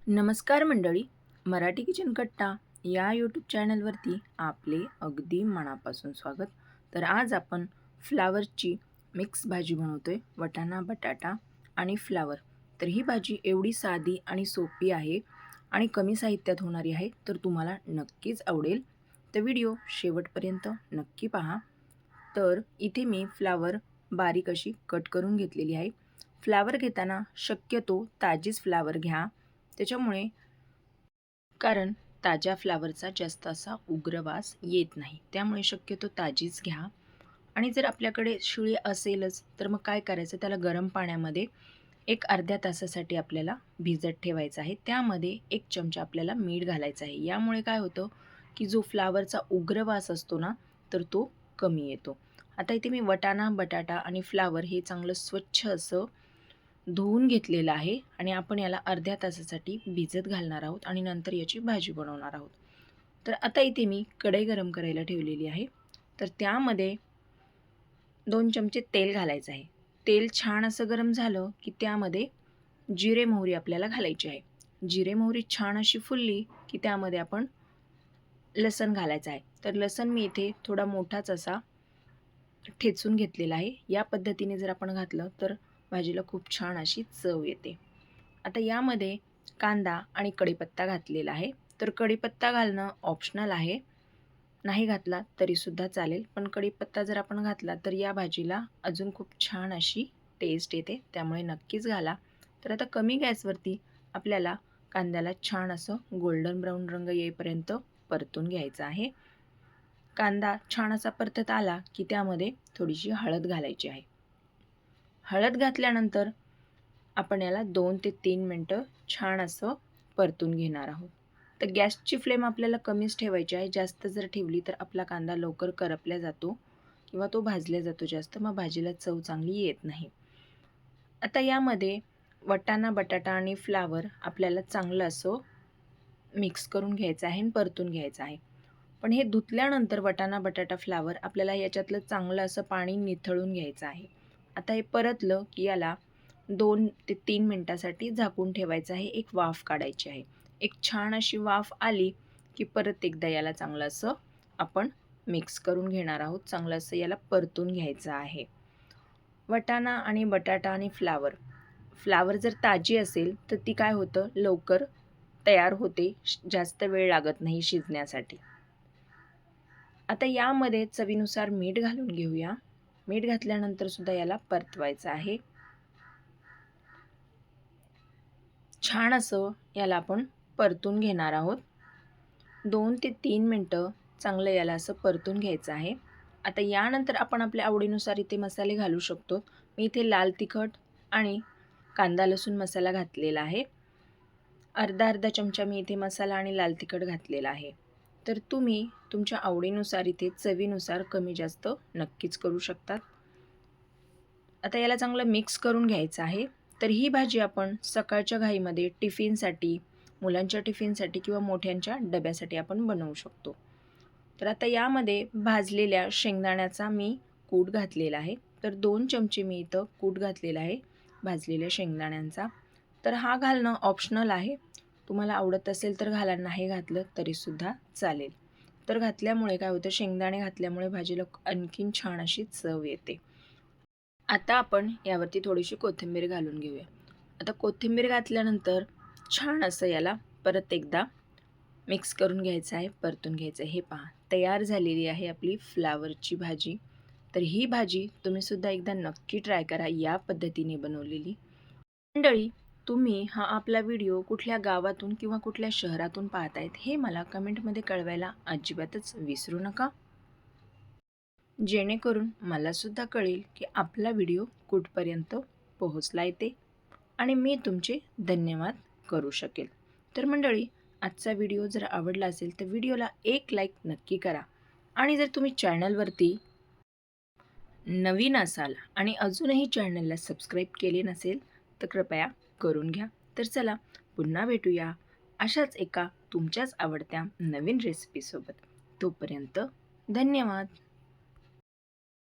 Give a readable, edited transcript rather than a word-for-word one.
नमस्कार मंडळी, मराठी किचन कट्टा या यूट्यूब चॅनलवरती आपले अगदी मनापासून स्वागत. तर आज आपण फ्लावरची मिक्स भाजी बनवतोय, वाटाणा बटाटा आणि फ्लावर. तर ही भाजी एवढी साधी आणि सोपी आहे आणि कमी साहित्यात होणारी आहे, तर तुम्हाला नक्कीच आवडेल. तर व्हिडिओ शेवटपर्यंत नक्की पहा. तर इथे मी फ्लावर बारीक अशी कट करून घेतलेली आहे. फ्लावर घेताना शक्यतो ताजीच फ्लावर घ्या, त्याच्यामुळे कारण ताज्या फ्लावरचा जास्त असा उग्र वास येत नाही, त्यामुळे शक्यतो ताजीच घ्या. आणि जर आपल्याकडे शिळी असेलच तर मग काय करायचं, त्याला गरम पाण्यामध्ये एक अर्ध्या तासासाठी आपल्याला भिजत ठेवायचं आहे. त्यामध्ये 1 चमचा आपल्याला मीठ घालायचं आहे. यामुळे काय होतं की जो फ्लावरचा उग्र वास असतो ना, तर तो कमी येतो. आता इथे मी वाटाणा बटाटा आणि फ्लावर हे चांगलं स्वच्छ असं धुवून घेतलेलं आहे आणि आपण याला अर्ध्या तासासाठी भिजत घालणार आहोत आणि नंतर याची भाजी बनवणार आहोत. तर आता इथे मी कढई गरम करायला ठेवलेली आहे. तर त्यामध्ये 2 चमचे तेल घालायचं आहे. तेल छान असं गरम झालं की त्यामध्ये जिरे मोहरी आपल्याला घालायची आहे. जिरे मोहरी छान अशी फुलली की त्यामध्ये आपण लसण घालायचं आहे. तर लसण मी इथे थोडा मोठाच असा ठेचून घेतलेला आहे. या पद्धतीने जर आपण घातलं तर भाजीला खूप छान अशी चव येते. आता यामध्ये कांदा आणि कढीपत्ता घातलेला आहे. तर कढीपत्ता घालणं ऑप्शनल आहे. नाही घातला तरीसुद्धा चालेल. पण कढीपत्ता जर आपण घातला तर या भाजीला अजून खूप छान अशी टेस्ट येते. त्यामुळे नक्कीच घाला. तर आता कमी गॅसवरती आपल्याला कांद्याला छान असं गोल्डन ब्राऊन रंग येईपर्यंत परतून घ्यायचा आहे. कांदा छान असा परतत आला की त्यामध्ये थोडीशी हळद घालायची आहे. हळद घातल्यानंतर आपण याला 2 ते 3 मिनटं छान असं परतून घेणार आहोत. तर गॅसची फ्लेम आपल्याला कमीच ठेवायची आहे. जास्त जर ठेवली तर आपला कांदा लवकर करपला जातो किंवा तो भाजला जातो जास्त, मग भाजीला चव चांगली येत नाही. आता यामध्ये वाटाणा बटाटा आणि फ्लावर आपल्याला चांगलं असं मिक्स करून घ्यायचं आहे आणि परतून घ्यायचं आहे. पण हे धुतल्यानंतर वाटाणा बटाटा फ्लावर आपल्याला याच्यातलं चांगलं असं पाणी निथळून घ्यायचं आहे. आता हे परतलं की याला 2 ते 3 मिनिटासाठी झाकून ठेवायचं आहे. एक वाफ काढायची आहे. एक छान अशी वाफ आली की परत एकदा याला चांगलं असं आपण मिक्स करून घेणार आहोत. चांगलं असं याला परतून घ्यायचं आहे. वाटाणा आणि बटाटा आणि फ्लावर जर ताजी असेल तर ती काय होतं, लवकर तयार होते, जास्त वेळ लागत नाही शिजण्यासाठी. आता यामध्ये चवीनुसार मीठ घालून घेऊया. मीठ घातल्यानंतर सुद्धा याला परतवायचं आहे. छान असं याला आपण परतून घेणार आहोत. 2 ते 3 मिनटं चांगलं याला असं परतून घ्यायचं आहे. आता यानंतर आपण आपल्या आवडीनुसार इथे मसाले घालू शकतो. मी इथे लाल तिखट आणि कांदा लसूण मसाला घातलेला आहे. अर्धा चमचा मी इथे मसाला आणि लाल तिखट घातलेला आहे. तर तुम्ही तुमच्या आवडीनुसार इथे चवीनुसार कमी जास्त नक्कीच करू शकतात. आता याला चांगलं मिक्स करून घ्यायचं आहे. तर ही भाजी आपण सकाळच्या घाईमध्ये टिफिनसाठी, मुलांच्या टिफिनसाठी किंवा मोठ्यांच्या डब्यासाठी आपण बनवू शकतो. तर आता यामध्ये भाजलेल्या शेंगदाण्याचा मी कूट घातलेला आहे. तर 2 चमचे मी इथं कूट घातलेला आहे भाजलेल्या शेंगदाण्यांचा. तर हा घालणं ऑप्शनल आहे. तुम्हाला आवडत असेल तर घाला, नाही घातलं तरीसुद्धा चालेल. तर घातल्यामुळे काय होतं, शेंगदाणे घातल्यामुळे भाजीला आणखीन छान अशी चव येते. आता आपण यावरती थोडीशी कोथिंबीर घालून घेऊया. आता कोथिंबीर घातल्यानंतर छान असं याला परत एकदा मिक्स करून घ्यायचं आहे, परतून घ्यायचं आहे. हे पहा, तयार झालेली आहे आपली फ्लावरची भाजी. तर ही भाजी तुम्हीसुद्धा एकदा नक्की ट्राय करा या पद्धतीने बनवलेली. मंडळी, तुम्ही हा आपला व्हिडिओ कुठल्या गावातून किंवा कुठल्या शहरातून पाहतायत हे मला कमेंटमध्ये कळवायला अजिबातच विसरू नका. जेणेकरून मलासुद्धा कळेल की आपला व्हिडिओ कुठपर्यंत पोहोचला येते आणि मी तुमचे धन्यवाद करू शकेल. तर मंडळी, आजचा व्हिडिओ जर आवडला असेल तर व्हिडिओला एक लाईक नक्की करा. आणि जर तुम्ही चॅनलवरती नवीन असाल आणि अजूनही चॅनलला सबस्क्राईब केले नसेल तर कृपया करून घ्या. तर चला, पुन्हा भेटूया अशाच एका तुमच्याच आवडत्या नवीन रेसिपीसोबत. तोपर्यंत धन्यवाद.